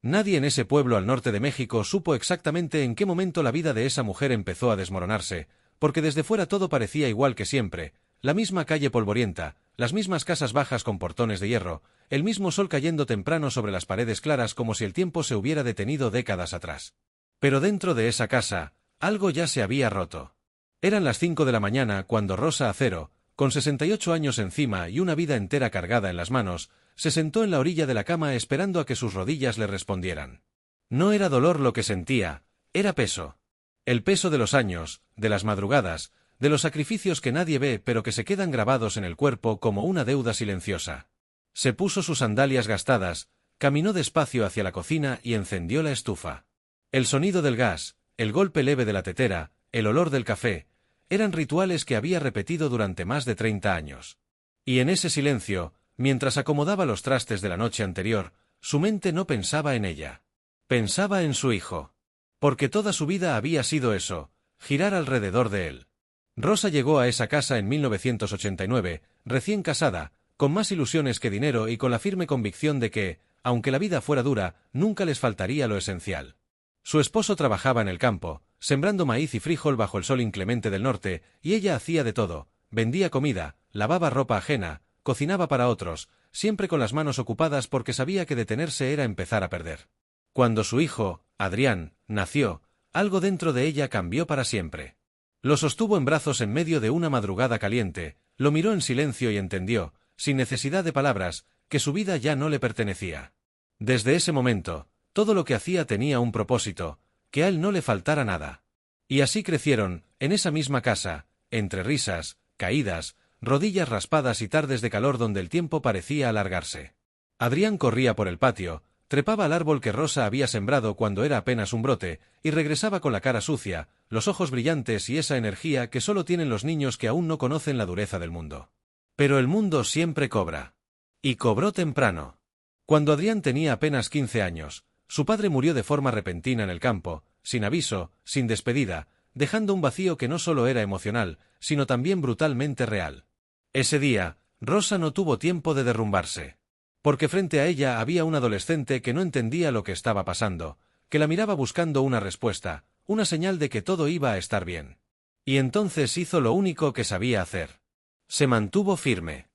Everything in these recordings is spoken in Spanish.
Nadie en ese pueblo al norte de México supo exactamente en qué momento la vida de esa mujer empezó a desmoronarse, porque desde fuera todo parecía igual que siempre, la misma calle polvorienta, las mismas casas bajas con portones de hierro, el mismo sol cayendo temprano sobre las paredes claras como si el tiempo se hubiera detenido décadas atrás. Pero dentro de esa casa, algo ya se había roto. Eran las 5 de la mañana cuando Rosa Acero, con 68 años encima y una vida entera cargada en las manos, se sentó en la orilla de la cama esperando a que sus rodillas le respondieran. No era dolor lo que sentía, era peso. El peso de los años, de las madrugadas, de los sacrificios que nadie ve pero que se quedan grabados en el cuerpo como una deuda silenciosa. Se puso sus sandalias gastadas, caminó despacio hacia la cocina y encendió la estufa. El sonido del gas, el golpe leve de la tetera, el olor del café, eran rituales que había repetido durante más de 30 años. Y en ese silencio, mientras acomodaba los trastes de la noche anterior, su mente no pensaba en ella. Pensaba en su hijo. Porque toda su vida había sido eso, girar alrededor de él. Rosa llegó a esa casa en 1989, recién casada, con más ilusiones que dinero y con la firme convicción de que, aunque la vida fuera dura, nunca les faltaría lo esencial. Su esposo trabajaba en el campo, sembrando maíz y frijol bajo el sol inclemente del norte, y ella hacía de todo, vendía comida, lavaba ropa ajena, cocinaba para otros, siempre con las manos ocupadas porque sabía que detenerse era empezar a perder. Cuando su hijo, Adrián, nació, algo dentro de ella cambió para siempre. Lo sostuvo en brazos en medio de una madrugada caliente, lo miró en silencio y entendió, sin necesidad de palabras, que su vida ya no le pertenecía. Desde ese momento, todo lo que hacía tenía un propósito, que a él no le faltara nada. Y así crecieron, en esa misma casa, entre risas, caídas, rodillas raspadas y tardes de calor donde el tiempo parecía alargarse. Adrián corría por el patio, trepaba al árbol que Rosa había sembrado cuando era apenas un brote, y regresaba con la cara sucia, los ojos brillantes y esa energía que solo tienen los niños que aún no conocen la dureza del mundo. Pero el mundo siempre cobra. Y cobró temprano. Cuando Adrián tenía apenas 15 años, su padre murió de forma repentina en el campo, sin aviso, sin despedida, dejando un vacío que no solo era emocional, sino también brutalmente real. Ese día, Rosa no tuvo tiempo de derrumbarse. Porque frente a ella había un adolescente que no entendía lo que estaba pasando, que la miraba buscando una respuesta, una señal de que todo iba a estar bien. Y entonces hizo lo único que sabía hacer. Se mantuvo firme.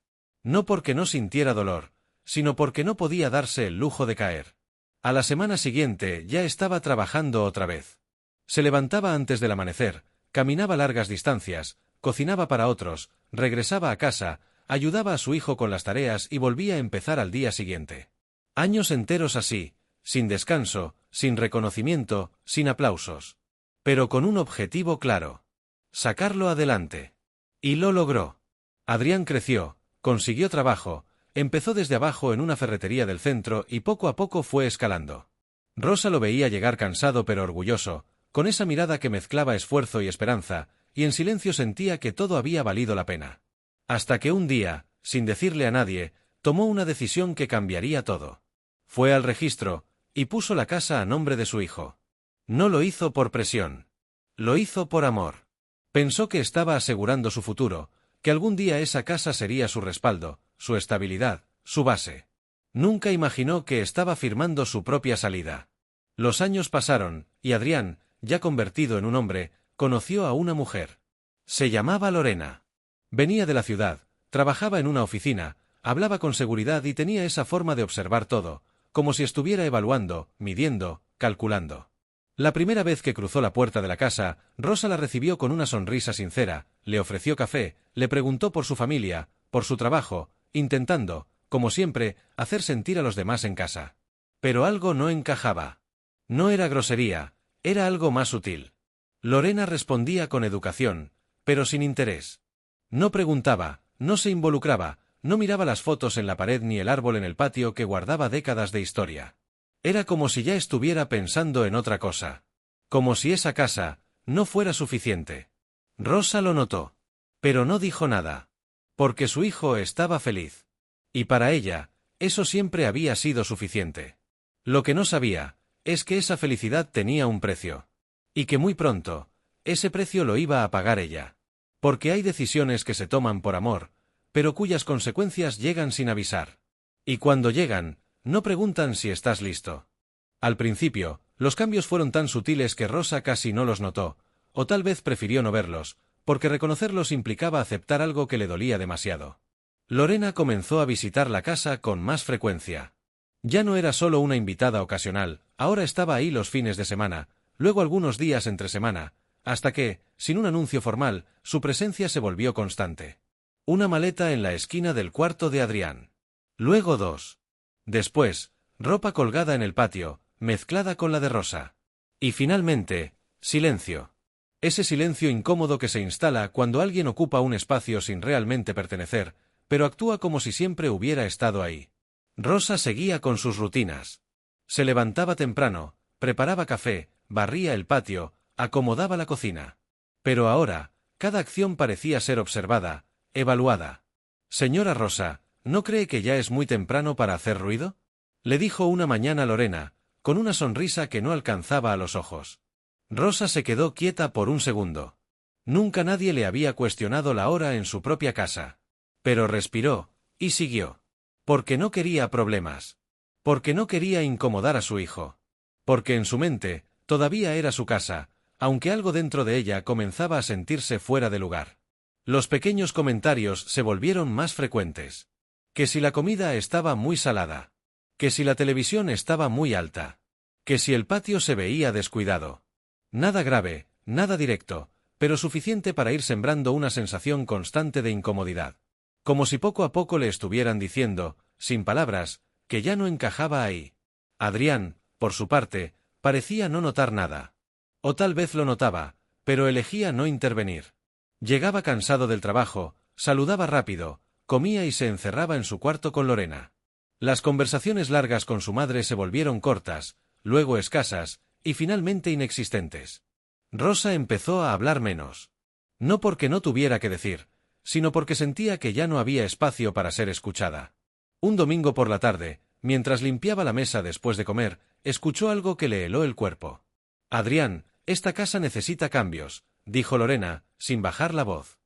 No porque no sintiera dolor, sino porque no podía darse el lujo de caer. A la semana siguiente ya estaba trabajando otra vez. Se levantaba antes del amanecer, caminaba largas distancias, cocinaba para otros, regresaba a casa, ayudaba a su hijo con las tareas y volvía a empezar al día siguiente. Años enteros así, sin descanso, sin reconocimiento, sin aplausos. Pero con un objetivo claro. Sacarlo adelante. Y lo logró. Adrián creció, consiguió trabajo, empezó desde abajo en una ferretería del centro y poco a poco fue escalando. Rosa lo veía llegar cansado pero orgulloso, con esa mirada que mezclaba esfuerzo y esperanza, y en silencio sentía que todo había valido la pena. Hasta que un día, sin decirle a nadie, tomó una decisión que cambiaría todo. Fue al registro, y puso la casa a nombre de su hijo. No lo hizo por presión. Lo hizo por amor. Pensó que estaba asegurando su futuro, que algún día esa casa sería su respaldo, su estabilidad, su base. Nunca imaginó que estaba firmando su propia salida. Los años pasaron, y Adrián, ya convertido en un hombre, conoció a una mujer. Se llamaba Lorena. Venía de la ciudad, trabajaba en una oficina, hablaba con seguridad y tenía esa forma de observar todo, como si estuviera evaluando, midiendo, calculando. La primera vez que cruzó la puerta de la casa, Rosa la recibió con una sonrisa sincera, le ofreció café, le preguntó por su familia, por su trabajo, intentando, como siempre, hacer sentir a los demás en casa. Pero algo no encajaba. No era grosería, era algo más sutil. Lorena respondía con educación, pero sin interés. No preguntaba, no se involucraba, no miraba las fotos en la pared ni el árbol en el patio que guardaba décadas de historia. Era como si ya estuviera pensando en otra cosa. Como si esa casa no fuera suficiente. Rosa lo notó. Pero no dijo nada. Porque su hijo estaba feliz. Y para ella, eso siempre había sido suficiente. Lo que no sabía, es que esa felicidad tenía un precio. Y que muy pronto, ese precio lo iba a pagar ella. Porque hay decisiones que se toman por amor, pero cuyas consecuencias llegan sin avisar. Y cuando llegan, no preguntan si estás listo. Al principio, los cambios fueron tan sutiles que Rosa casi no los notó, o tal vez prefirió no verlos, porque reconocerlos implicaba aceptar algo que le dolía demasiado. Lorena comenzó a visitar la casa con más frecuencia. Ya no era solo una invitada ocasional, ahora estaba ahí los fines de semana, luego algunos días entre semana, hasta que, sin un anuncio formal, su presencia se volvió constante. Una maleta en la esquina del cuarto de Adrián. Luego dos. Después, ropa colgada en el patio, mezclada con la de Rosa. Y finalmente, silencio. Ese silencio incómodo que se instala cuando alguien ocupa un espacio sin realmente pertenecer, pero actúa como si siempre hubiera estado ahí. Rosa seguía con sus rutinas. Se levantaba temprano, preparaba café, barría el patio, acomodaba la cocina. Pero ahora, cada acción parecía ser observada, evaluada. «Señora Rosa, ¿no cree que ya es muy temprano para hacer ruido?», le dijo una mañana Lorena, con una sonrisa que no alcanzaba a los ojos. Rosa se quedó quieta por un segundo. Nunca nadie le había cuestionado la hora en su propia casa. Pero respiró, y siguió. Porque no quería problemas. Porque no quería incomodar a su hijo. Porque en su mente, todavía era su casa, aunque algo dentro de ella comenzaba a sentirse fuera de lugar. Los pequeños comentarios se volvieron más frecuentes. Que si la comida estaba muy salada. Que si la televisión estaba muy alta. Que si el patio se veía descuidado. Nada grave, nada directo, pero suficiente para ir sembrando una sensación constante de incomodidad. Como si poco a poco le estuvieran diciendo, sin palabras, que ya no encajaba ahí. Adrián, por su parte, parecía no notar nada. O tal vez lo notaba, pero elegía no intervenir. Llegaba cansado del trabajo, saludaba rápido, comía y se encerraba en su cuarto con Lorena. Las conversaciones largas con su madre se volvieron cortas, luego escasas, y finalmente inexistentes. Rosa empezó a hablar menos. No porque no tuviera que decir, sino porque sentía que ya no había espacio para ser escuchada. Un domingo por la tarde, mientras limpiaba la mesa después de comer, escuchó algo que le heló el cuerpo. «Adrián, esta casa necesita cambios», dijo Lorena, sin bajar la voz.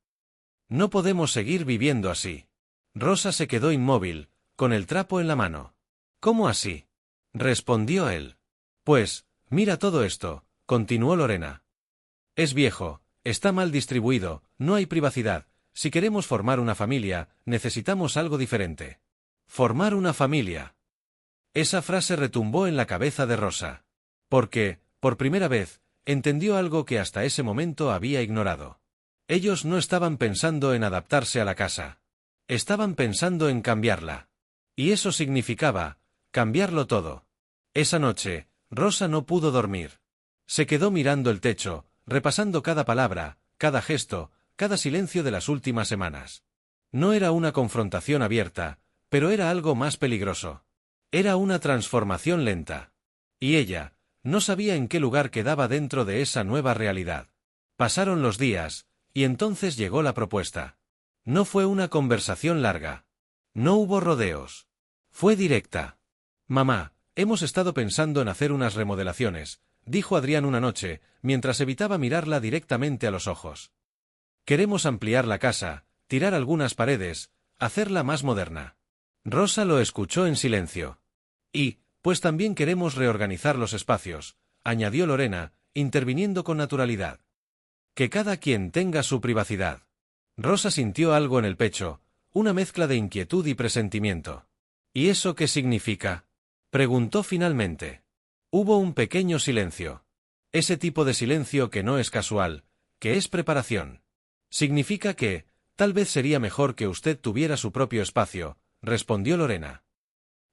«No podemos seguir viviendo así». Rosa se quedó inmóvil, con el trapo en la mano. «¿Cómo así?», respondió él. «Pues, mira todo esto», continuó Lorena. «Es viejo, está mal distribuido, no hay privacidad. Si queremos formar una familia, necesitamos algo diferente». «Formar una familia». Esa frase retumbó en la cabeza de Rosa. Porque, por primera vez, entendió algo que hasta ese momento había ignorado. Ellos no estaban pensando en adaptarse a la casa. Estaban pensando en cambiarla. Y eso significaba cambiarlo todo. Esa noche, Rosa no pudo dormir. Se quedó mirando el techo, repasando cada palabra, cada gesto, cada silencio de las últimas semanas. No era una confrontación abierta, pero era algo más peligroso. Era una transformación lenta. Y ella no sabía en qué lugar quedaba dentro de esa nueva realidad. Pasaron los días, y entonces llegó la propuesta. No fue una conversación larga. No hubo rodeos. Fue directa. «Mamá, hemos estado pensando en hacer unas remodelaciones», dijo Adrián una noche, mientras evitaba mirarla directamente a los ojos. «Queremos ampliar la casa, tirar algunas paredes, hacerla más moderna». Rosa lo escuchó en silencio. «Y, pues también queremos reorganizar los espacios», añadió Lorena, interviniendo con naturalidad. «Que cada quien tenga su privacidad». Rosa sintió algo en el pecho, una mezcla de inquietud y presentimiento. «¿Y eso qué significa?», preguntó finalmente. Hubo un pequeño silencio. Ese tipo de silencio que no es casual, que es preparación. «Significa que, tal vez sería mejor que usted tuviera su propio espacio», respondió Lorena.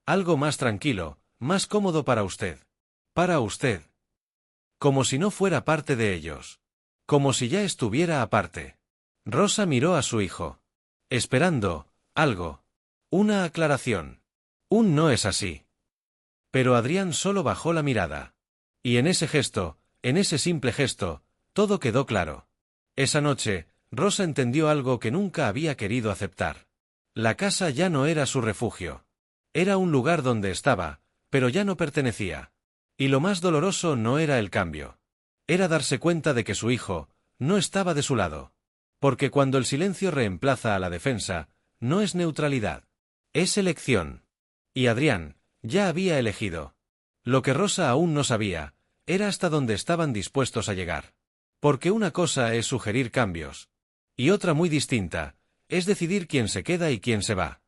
«Algo más tranquilo, más cómodo para usted». «Para usted». Como si no fuera parte de ellos. Como si ya estuviera aparte. Rosa miró a su hijo. Esperando algo. Una aclaración. Un «no es así». Pero Adrián solo bajó la mirada. Y en ese gesto, en ese simple gesto, todo quedó claro. Esa noche, Rosa entendió algo que nunca había querido aceptar. La casa ya no era su refugio. Era un lugar donde estaba, pero ya no pertenecía. Y lo más doloroso no era el cambio. Era darse cuenta de que su hijo no estaba de su lado. Porque cuando el silencio reemplaza a la defensa, no es neutralidad. Es elección. Y Adrián ya había elegido. Lo que Rosa aún no sabía, era hasta dónde estaban dispuestos a llegar. Porque una cosa es sugerir cambios. Y otra muy distinta, es decidir quién se queda y quién se va.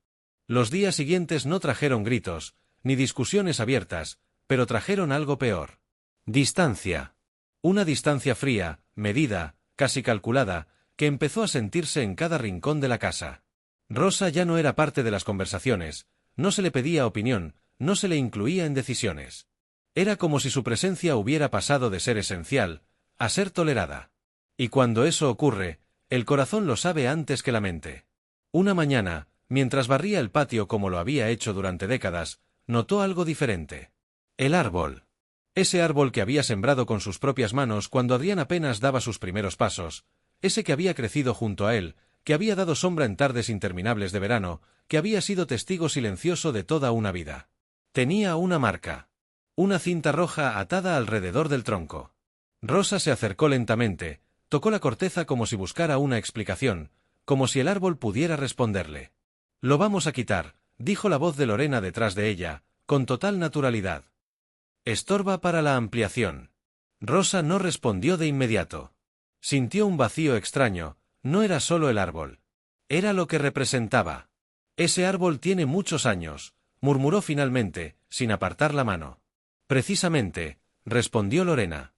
Los días siguientes no trajeron gritos, ni discusiones abiertas, pero trajeron algo peor. Distancia. Una distancia fría, medida, casi calculada, que empezó a sentirse en cada rincón de la casa. Rosa ya no era parte de las conversaciones, no se le pedía opinión, no se le incluía en decisiones. Era como si su presencia hubiera pasado de ser esencial, a ser tolerada. Y cuando eso ocurre, el corazón lo sabe antes que la mente. Una mañana, mientras barría el patio como lo había hecho durante décadas, notó algo diferente. El árbol. Ese árbol que había sembrado con sus propias manos cuando Adrián apenas daba sus primeros pasos, ese que había crecido junto a él, que había dado sombra en tardes interminables de verano, que había sido testigo silencioso de toda una vida. Tenía una marca. Una cinta roja atada alrededor del tronco. Rosa se acercó lentamente, tocó la corteza como si buscara una explicación, como si el árbol pudiera responderle. «Lo vamos a quitar», dijo la voz de Lorena detrás de ella, con total naturalidad. «Estorba para la ampliación». Rosa no respondió de inmediato. Sintió un vacío extraño, no era solo el árbol. Era lo que representaba. «Ese árbol tiene muchos años», murmuró finalmente, sin apartar la mano. «Precisamente», respondió Lorena.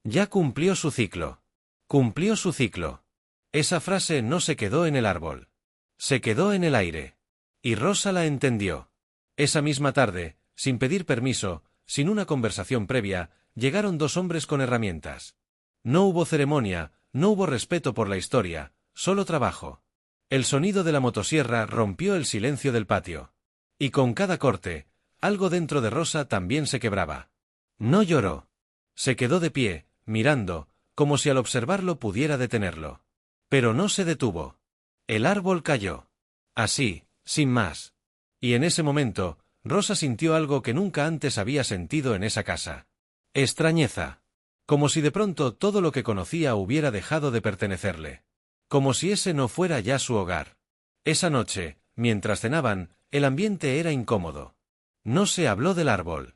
«Ya cumplió su ciclo». Cumplió su ciclo. Esa frase no se quedó en el árbol. Se quedó en el aire. Y Rosa la entendió. Esa misma tarde, sin pedir permiso, sin una conversación previa, llegaron dos hombres con herramientas. No hubo ceremonia, no hubo respeto por la historia, solo trabajo. El sonido de la motosierra rompió el silencio del patio. Y con cada corte, algo dentro de Rosa también se quebraba. No lloró. Se quedó de pie, mirando, como si al observarlo pudiera detenerlo. Pero no se detuvo. El árbol cayó. Así, sin más. Y en ese momento, Rosa sintió algo que nunca antes había sentido en esa casa. Extrañeza. Como si de pronto todo lo que conocía hubiera dejado de pertenecerle. Como si ese no fuera ya su hogar. Esa noche, mientras cenaban, el ambiente era incómodo. No se habló del árbol.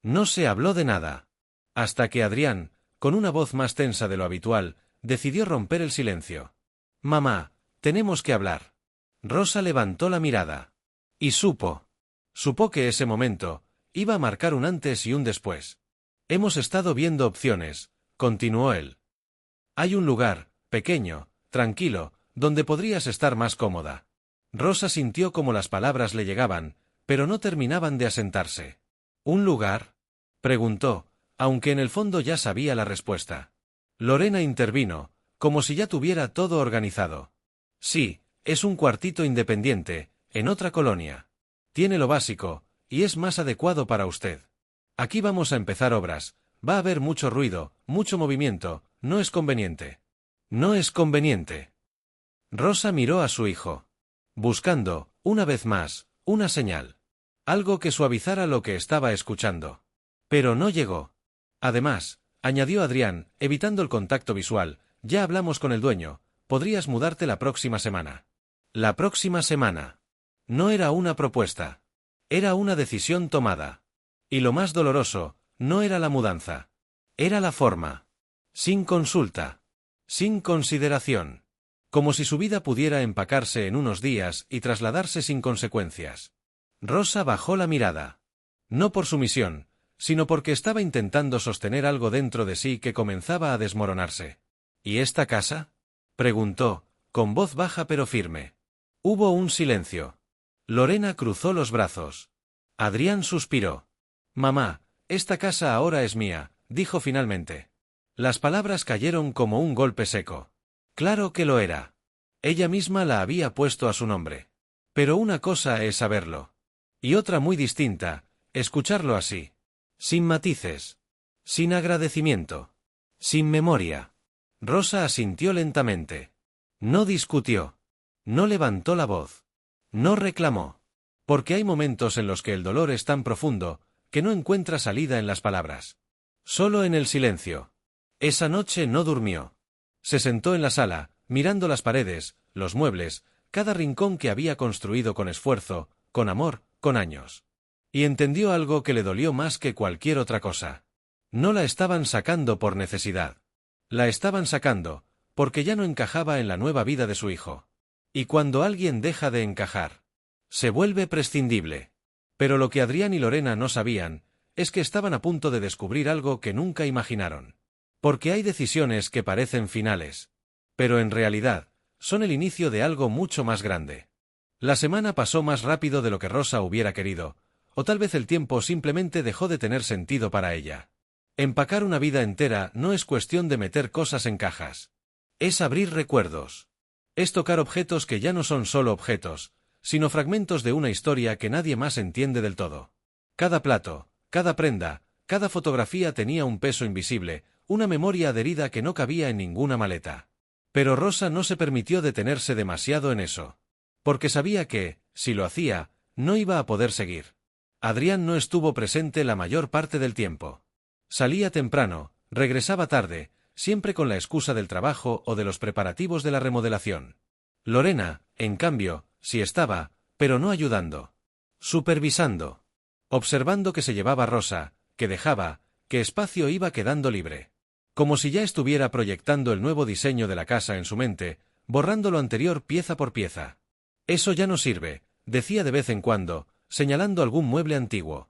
No se habló de nada. Hasta que Adrián, con una voz más tensa de lo habitual, decidió romper el silencio. «Mamá, tenemos que hablar». Rosa levantó la mirada. Y supo que ese momento iba a marcar un antes y un después. «Hemos estado viendo opciones», continuó él. «Hay un lugar, pequeño, tranquilo, donde podrías estar más cómoda». Rosa sintió como las palabras le llegaban, pero no terminaban de asentarse. «¿Un lugar?», preguntó, aunque en el fondo ya sabía la respuesta. Lorena intervino, como si ya tuviera todo organizado. «Sí, es un cuartito independiente, en otra colonia. Tiene lo básico, y es más adecuado para usted. Aquí vamos a empezar obras, va a haber mucho ruido, mucho movimiento, no es conveniente». «No es conveniente». Rosa miró a su hijo. Buscando, una vez más, una señal. Algo que suavizara lo que estaba escuchando. Pero no llegó. «Además», añadió Adrián, evitando el contacto visual, «ya hablamos con el dueño, podrías mudarte la próxima semana». La próxima semana. No era una propuesta. Era una decisión tomada. Y lo más doloroso, no era la mudanza. Era la forma. Sin consulta. Sin consideración. Como si su vida pudiera empacarse en unos días y trasladarse sin consecuencias. Rosa bajó la mirada. No por sumisión, sino porque estaba intentando sostener algo dentro de sí que comenzaba a desmoronarse. «¿Y esta casa?», preguntó, con voz baja pero firme. Hubo un silencio. Lorena cruzó los brazos. Adrián suspiró. «Mamá, esta casa ahora es mía», dijo finalmente. Las palabras cayeron como un golpe seco. Claro que lo era. Ella misma la había puesto a su nombre. Pero una cosa es saberlo. Y otra muy distinta, escucharlo así. Sin matices. Sin agradecimiento. Sin memoria. Rosa asintió lentamente. No discutió. No levantó la voz. No reclamó. Porque hay momentos en los que el dolor es tan profundo, que no encuentra salida en las palabras. Solo en el silencio. Esa noche no durmió. Se sentó en la sala, mirando las paredes, los muebles, cada rincón que había construido con esfuerzo, con amor, con años. Y entendió algo que le dolió más que cualquier otra cosa. No la estaban sacando por necesidad. La estaban sacando, porque ya no encajaba en la nueva vida de su hijo. Y cuando alguien deja de encajar, se vuelve prescindible. Pero lo que Adrián y Lorena no sabían, es que estaban a punto de descubrir algo que nunca imaginaron. Porque hay decisiones que parecen finales, pero en realidad, son el inicio de algo mucho más grande. La semana pasó más rápido de lo que Rosa hubiera querido, o tal vez el tiempo simplemente dejó de tener sentido para ella. Empacar una vida entera no es cuestión de meter cosas en cajas. Es abrir recuerdos. Es tocar objetos que ya no son solo objetos, sino fragmentos de una historia que nadie más entiende del todo. Cada plato, cada prenda, cada fotografía tenía un peso invisible, una memoria adherida que no cabía en ninguna maleta. Pero Rosa no se permitió detenerse demasiado en eso. Porque sabía que, si lo hacía, no iba a poder seguir. Adrián no estuvo presente la mayor parte del tiempo. Salía temprano, regresaba tarde, siempre con la excusa del trabajo o de los preparativos de la remodelación. Lorena, en cambio, sí estaba, pero no ayudando. Supervisando. Observando que se llevaba Rosa, que dejaba, que espacio iba quedando libre. Como si ya estuviera proyectando el nuevo diseño de la casa en su mente, borrando lo anterior pieza por pieza. Eso ya no sirve, decía de vez en cuando, señalando algún mueble antiguo.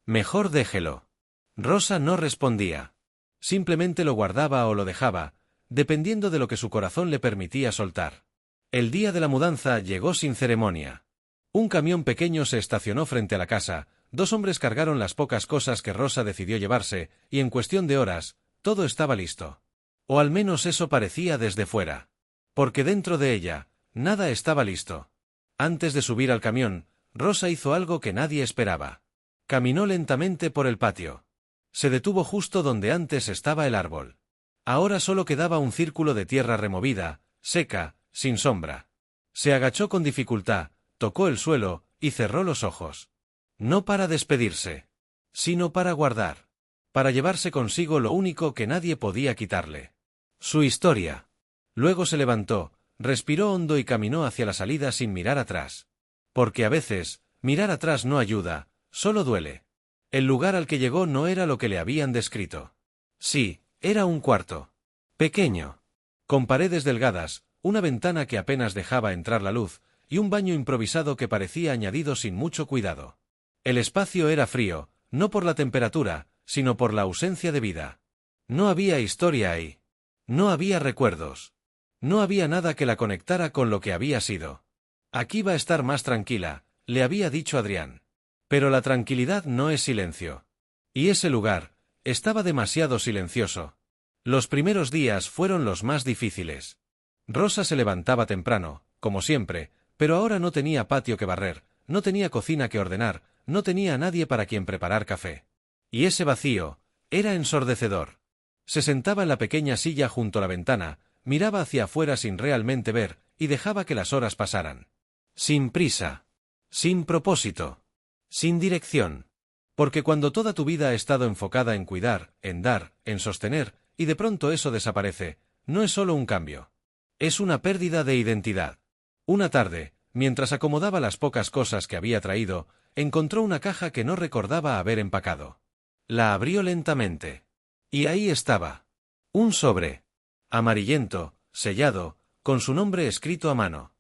Mejor déjelo. Rosa no respondía. Simplemente lo guardaba o lo dejaba, dependiendo de lo que su corazón le permitía soltar. El día de la mudanza llegó sin ceremonia. Un camión pequeño se estacionó frente a la casa, 2 hombres cargaron las pocas cosas que Rosa decidió llevarse, y en cuestión de horas, todo estaba listo. O al menos eso parecía desde fuera. Porque dentro de ella, nada estaba listo. Antes de subir al camión, Rosa hizo algo que nadie esperaba. Caminó lentamente por el patio. Se detuvo justo donde antes estaba el árbol. Ahora solo quedaba un círculo de tierra removida, seca, sin sombra. Se agachó con dificultad, tocó el suelo, y cerró los ojos. No para despedirse, sino para guardar. Para llevarse consigo lo único que nadie podía quitarle. Su historia. Luego se levantó, respiró hondo y caminó hacia la salida sin mirar atrás. Porque a veces, mirar atrás no ayuda, solo duele. El lugar al que llegó no era lo que le habían descrito. Sí, era un cuarto. Pequeño. Con paredes delgadas, una ventana que apenas dejaba entrar la luz, y un baño improvisado que parecía añadido sin mucho cuidado. El espacio era frío, no por la temperatura, sino por la ausencia de vida. No había historia ahí. No había recuerdos. No había nada que la conectara con lo que había sido. Aquí va a estar más tranquila, le había dicho Adrián. Pero la tranquilidad no es silencio. Y ese lugar, estaba demasiado silencioso. Los primeros días fueron los más difíciles. Rosa se levantaba temprano, como siempre, pero ahora no tenía patio que barrer, no tenía cocina que ordenar, no tenía a nadie para quien preparar café. Y ese vacío, era ensordecedor. Se sentaba en la pequeña silla junto a la ventana, miraba hacia afuera sin realmente ver, y dejaba que las horas pasaran. Sin prisa. Sin propósito. Sin dirección. Porque cuando toda tu vida ha estado enfocada en cuidar, en dar, en sostener, y de pronto eso desaparece, no es solo un cambio. Es una pérdida de identidad. Una tarde, mientras acomodaba las pocas cosas que había traído, encontró una caja que no recordaba haber empacado. La abrió lentamente. Y ahí estaba. Un sobre. Amarillento, sellado, con su nombre escrito a mano.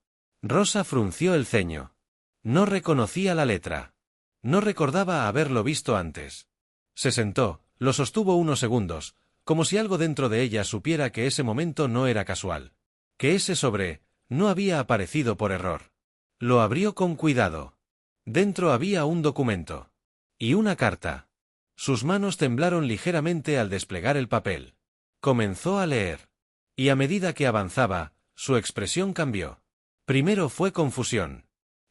Rosa frunció el ceño. No reconocía la letra. No recordaba haberlo visto antes. Se sentó, lo sostuvo unos segundos, como si algo dentro de ella supiera que ese momento no era casual. Que ese sobre no había aparecido por error. Lo abrió con cuidado. Dentro había un documento. Y una carta. Sus manos temblaron ligeramente al desplegar el papel. Comenzó a leer. Y a medida que avanzaba, su expresión cambió. Primero fue confusión.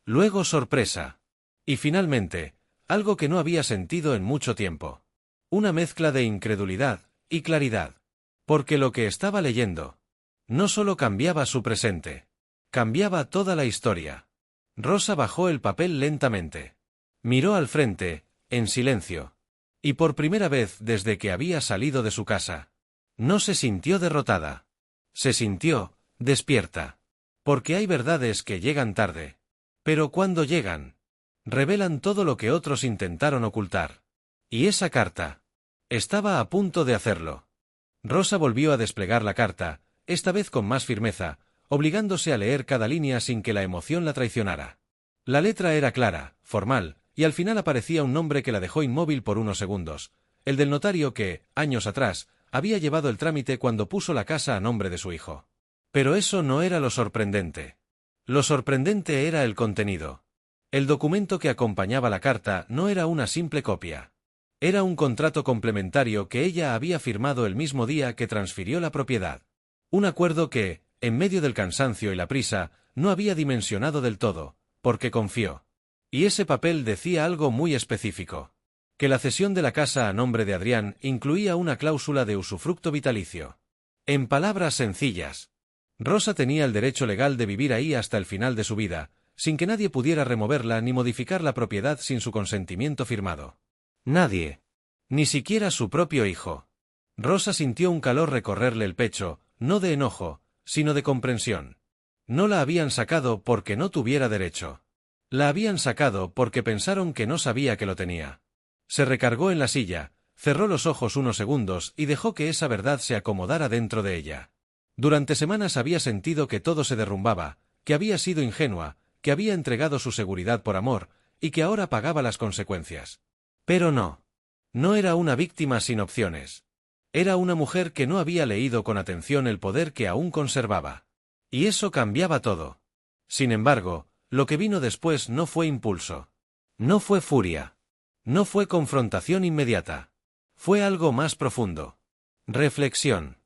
Luego sorpresa. Y finalmente, algo que no había sentido en mucho tiempo. Una mezcla de incredulidad y claridad. Porque lo que estaba leyendo no solo cambiaba su presente, cambiaba toda la historia. Rosa bajó el papel lentamente. Miró al frente, en silencio. Y por primera vez desde que había salido de su casa, no se sintió derrotada. Se sintió despierta. Porque hay verdades que llegan tarde. Pero cuando llegan, Revelan todo lo que otros intentaron ocultar. ¿Y esa carta? Estaba a punto de hacerlo. Rosa volvió a desplegar la carta, esta vez con más firmeza, obligándose a leer cada línea sin que la emoción la traicionara. La letra era clara, formal, y al final aparecía un nombre que la dejó inmóvil por unos segundos, el del notario que, años atrás, había llevado el trámite cuando puso la casa a nombre de su hijo. Pero eso no era lo sorprendente. Lo sorprendente era el contenido. El documento que acompañaba la carta no era una simple copia. Era un contrato complementario que ella había firmado el mismo día que transfirió la propiedad. Un acuerdo que, en medio del cansancio y la prisa, no había dimensionado del todo, porque confió. Y ese papel decía algo muy específico. Que la cesión de la casa a nombre de Adrián incluía una cláusula de usufructo vitalicio. En palabras sencillas, Rosa tenía el derecho legal de vivir ahí hasta el final de su vida, sin que nadie pudiera removerla ni modificar la propiedad sin su consentimiento firmado. Nadie. Ni siquiera su propio hijo. Rosa sintió un calor recorrerle el pecho, no de enojo, sino de comprensión. No la habían sacado porque no tuviera derecho. La habían sacado porque pensaron que no sabía que lo tenía. Se recargó en la silla, cerró los ojos unos segundos y dejó que esa verdad se acomodara dentro de ella. Durante semanas había sentido que todo se derrumbaba, que había sido ingenua, que había entregado su seguridad por amor, y que ahora pagaba las consecuencias. Pero no. No era una víctima sin opciones. Era una mujer que no había leído con atención el poder que aún conservaba. Y eso cambiaba todo. Sin embargo, lo que vino después no fue impulso. No fue furia. No fue confrontación inmediata. Fue algo más profundo. Reflexión.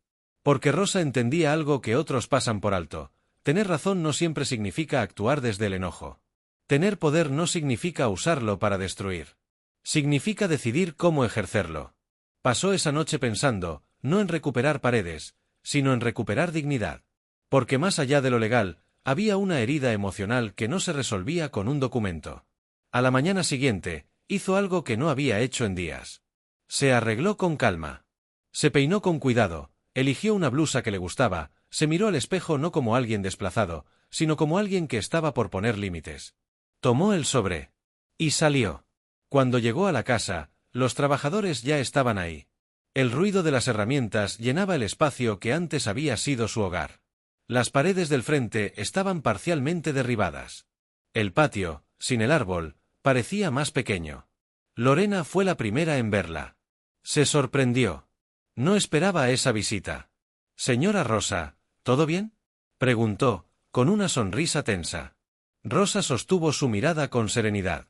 Porque Rosa entendía algo que otros pasan por alto. Tener razón no siempre significa actuar desde el enojo. Tener poder no significa usarlo para destruir. Significa decidir cómo ejercerlo. Pasó esa noche pensando, no en recuperar Paredes, sino en recuperar dignidad. Porque más allá de lo legal, había una herida emocional que no se resolvía con un documento. A la mañana siguiente, hizo algo que no había hecho en días. Se arregló con calma. Se peinó con cuidado, eligió una blusa que le gustaba, se miró al espejo no como alguien desplazado, sino como alguien que estaba por poner límites. Tomó el sobre. Y salió. Cuando llegó a la casa, los trabajadores ya estaban ahí. El ruido de las herramientas llenaba el espacio que antes había sido su hogar. Las paredes del frente estaban parcialmente derribadas. El patio, sin el árbol, parecía más pequeño. Lorena fue la primera en verla. Se sorprendió. No esperaba esa visita. «Señora Rosa, ¿todo bien?», preguntó, con una sonrisa tensa. Rosa sostuvo su mirada con serenidad.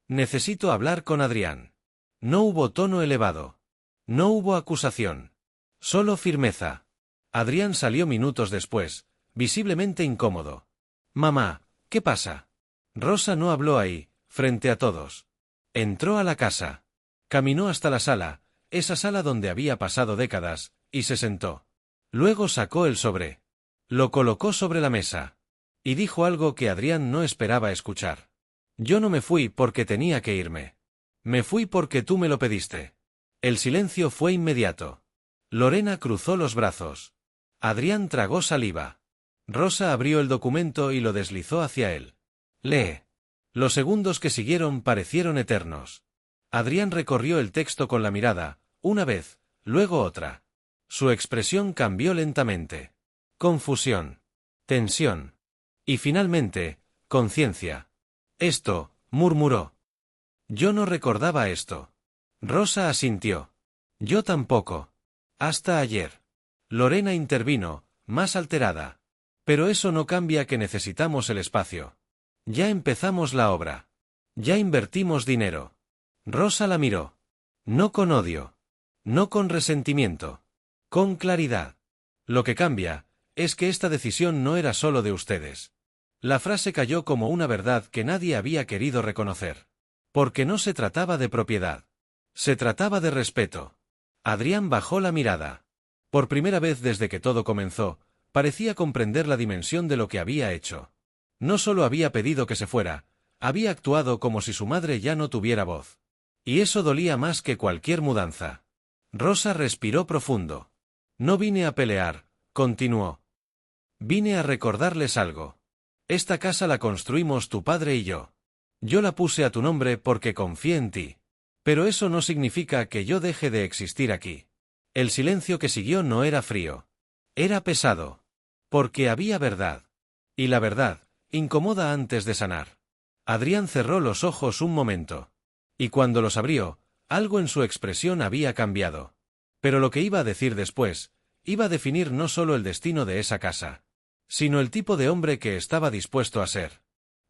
«Necesito hablar con Adrián». No hubo tono elevado. No hubo acusación. Solo firmeza. Adrián salió minutos después, visiblemente incómodo. «Mamá, ¿qué pasa?». Rosa no habló ahí, frente a todos. Entró a la casa. Caminó hasta la sala, esa sala donde había pasado décadas, y se sentó. Luego sacó el sobre. Lo colocó sobre la mesa. Y dijo algo que Adrián no esperaba escuchar. «Yo no me fui porque tenía que irme. Me fui porque tú me lo pediste». El silencio fue inmediato. Lorena cruzó los brazos. Adrián tragó saliva. Rosa abrió el documento y lo deslizó hacia él. «Lee». Los segundos que siguieron parecieron eternos. Adrián recorrió el texto con la mirada, una vez, luego otra. Su expresión cambió lentamente. Confusión. Tensión. Y finalmente, conciencia. «Esto», murmuró. «Yo no recordaba esto». Rosa asintió. «Yo tampoco. Hasta ayer». Lorena intervino, más alterada. «Pero eso no cambia que necesitamos el espacio. Ya empezamos la obra. Ya invertimos dinero». Rosa la miró. No con odio. No con resentimiento. Con claridad. «Lo que cambia, es que esta decisión no era solo de ustedes». La frase cayó como una verdad que nadie había querido reconocer. Porque no se trataba de propiedad. Se trataba de respeto. Adrián bajó la mirada. Por primera vez desde que todo comenzó, parecía comprender la dimensión de lo que había hecho. No solo había pedido que se fuera, había actuado como si su madre ya no tuviera voz. Y eso dolía más que cualquier mudanza. Rosa respiró profundo. «No vine a pelear», continuó. «Vine a recordarles algo. Esta casa la construimos tu padre y yo. Yo la puse a tu nombre porque confié en ti. Pero eso no significa que yo deje de existir aquí. El silencio que siguió no era frío. Era pesado. Porque había verdad. Y la verdad, incomoda antes de sanar. Adrián cerró los ojos un momento. Y cuando los abrió, algo en su expresión había cambiado. Pero lo que iba a decir después, iba a definir no solo el destino de esa casa, sino el tipo de hombre que estaba dispuesto a ser.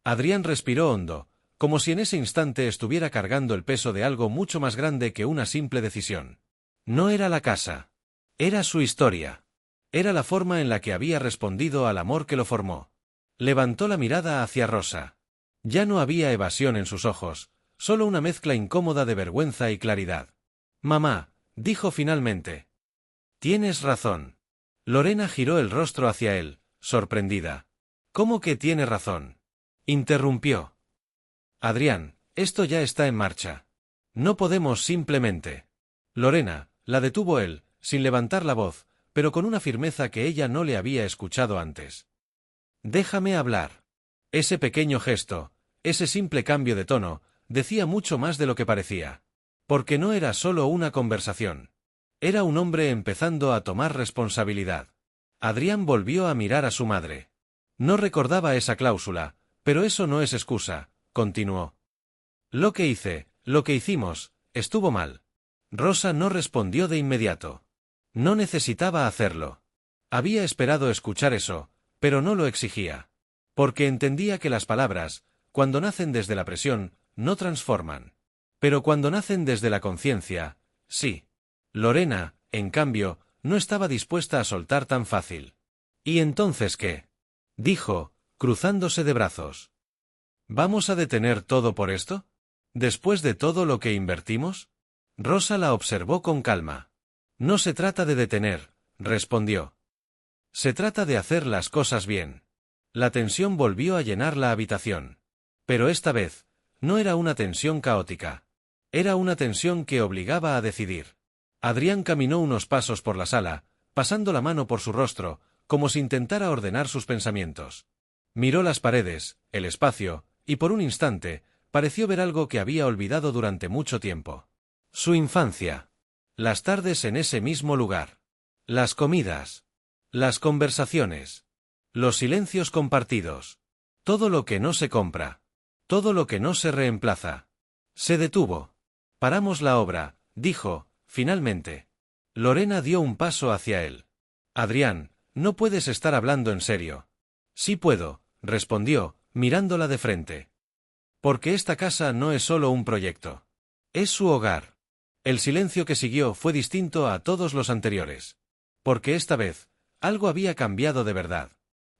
Adrián respiró hondo, como si en ese instante estuviera cargando el peso de algo mucho más grande que una simple decisión. No era la casa. Era su historia. Era la forma en la que había respondido al amor que lo formó. Levantó la mirada hacia Rosa. Ya no había evasión en sus ojos, solo una mezcla incómoda de vergüenza y claridad. «Mamá», dijo finalmente. «Tienes razón». Lorena giró el rostro hacia él, sorprendida. «¿Cómo que tiene razón?», interrumpió. «Adrián, esto ya está en marcha. No podemos simplemente». «Lorena», la detuvo él, sin levantar la voz, pero con una firmeza que ella no le había escuchado antes. «Déjame hablar». Ese pequeño gesto, ese simple cambio de tono, decía mucho más de lo que parecía. Porque no era solo una conversación. Era un hombre empezando a tomar responsabilidad. Adrián volvió a mirar a su madre. No recordaba esa cláusula, pero eso no es excusa, continuó. Lo que hice, lo que hicimos, estuvo mal. Rosa no respondió de inmediato. No necesitaba hacerlo. Había esperado escuchar eso, pero no lo exigía. Porque entendía que las palabras, cuando nacen desde la presión, no transforman. Pero cuando nacen desde la conciencia, sí. Lorena, en cambio, no estaba dispuesta a soltar tan fácil. ¿Y entonces qué?, dijo, cruzándose de brazos. ¿Vamos a detener todo por esto? ¿Después de todo lo que invertimos? Rosa la observó con calma. No se trata de detener, respondió. Se trata de hacer las cosas bien. La tensión volvió a llenar la habitación. Pero esta vez, no era una tensión caótica. Era una tensión que obligaba a decidir. Adrián caminó unos pasos por la sala, pasando la mano por su rostro, como si intentara ordenar sus pensamientos. Miró las paredes, el espacio, y por un instante, pareció ver algo que había olvidado durante mucho tiempo. Su infancia. Las tardes en ese mismo lugar. Las comidas. Las conversaciones. Los silencios compartidos. Todo lo que no se compra. Todo lo que no se reemplaza. Se detuvo. Paramos la obra, dijo, finalmente. Lorena dio un paso hacia él. Adrián, no puedes estar hablando en serio. Sí puedo, respondió, mirándola de frente. Porque esta casa no es solo un proyecto. Es su hogar. El silencio que siguió fue distinto a todos los anteriores. Porque esta vez, algo había cambiado de verdad.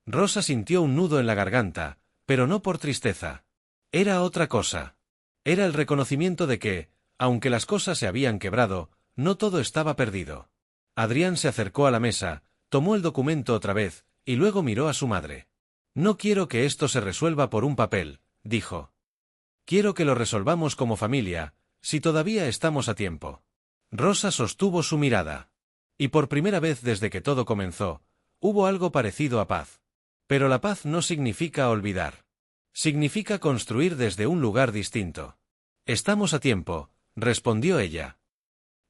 Rosa sintió un nudo en la garganta, pero no por tristeza. Era otra cosa. Era el reconocimiento de que, aunque las cosas se habían quebrado, no todo estaba perdido. Adrián se acercó a la mesa, tomó el documento otra vez, y luego miró a su madre. No quiero que esto se resuelva por un papel, dijo. Quiero que lo resolvamos como familia, si todavía estamos a tiempo. Rosa sostuvo su mirada. Y por primera vez desde que todo comenzó, hubo algo parecido a paz. Pero la paz no significa olvidar. Significa construir desde un lugar distinto. Estamos a tiempo, respondió ella.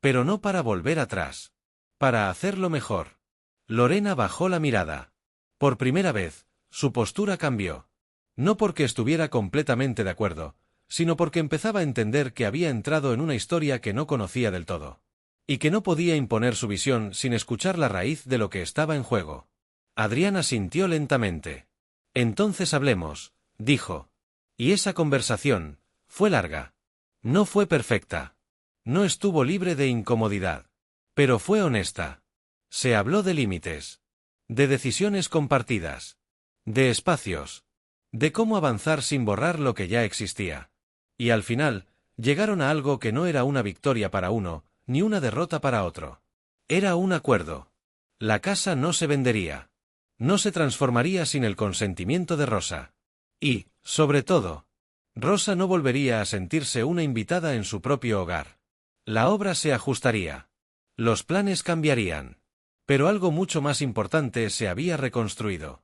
Pero no para volver atrás. Para hacerlo mejor. Lorena bajó la mirada. Por primera vez, su postura cambió. No porque estuviera completamente de acuerdo, sino porque empezaba a entender que había entrado en una historia que no conocía del todo. Y que no podía imponer su visión sin escuchar la raíz de lo que estaba en juego. Adrián asintió lentamente. Entonces hablemos, dijo. Y esa conversación fue larga. No fue perfecta. No estuvo libre de incomodidad. Pero fue honesta. Se habló de límites. De decisiones compartidas. De espacios. De cómo avanzar sin borrar lo que ya existía. Y al final, llegaron a algo que no era una victoria para uno, ni una derrota para otro. Era un acuerdo. La casa no se vendería. No se transformaría sin el consentimiento de Rosa. Y, sobre todo, Rosa no volvería a sentirse una invitada en su propio hogar. La obra se ajustaría. Los planes cambiarían. Pero algo mucho más importante se había reconstruido.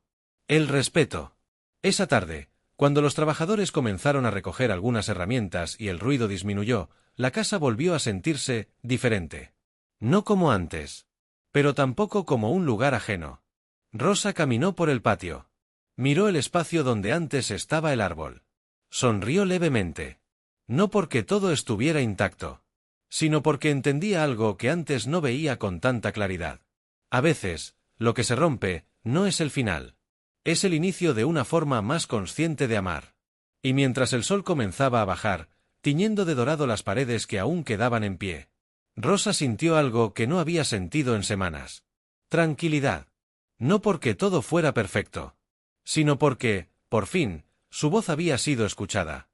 El respeto. Esa tarde, Cuando los trabajadores comenzaron a recoger algunas herramientas y el ruido disminuyó, la casa volvió a sentirse diferente. No como antes. Pero tampoco como un lugar ajeno. Rosa caminó por el patio. Miró el espacio donde antes estaba el árbol. Sonrió levemente. No porque todo estuviera intacto, sino porque entendía algo que antes no veía con tanta claridad. A veces, lo que se rompe, no es el final. Es el inicio de una forma más consciente de amar. Y mientras el sol comenzaba a bajar, tiñendo de dorado las paredes que aún quedaban en pie, Rosa sintió algo que no había sentido en semanas. Tranquilidad. No porque todo fuera perfecto, sino porque, por fin, su voz había sido escuchada.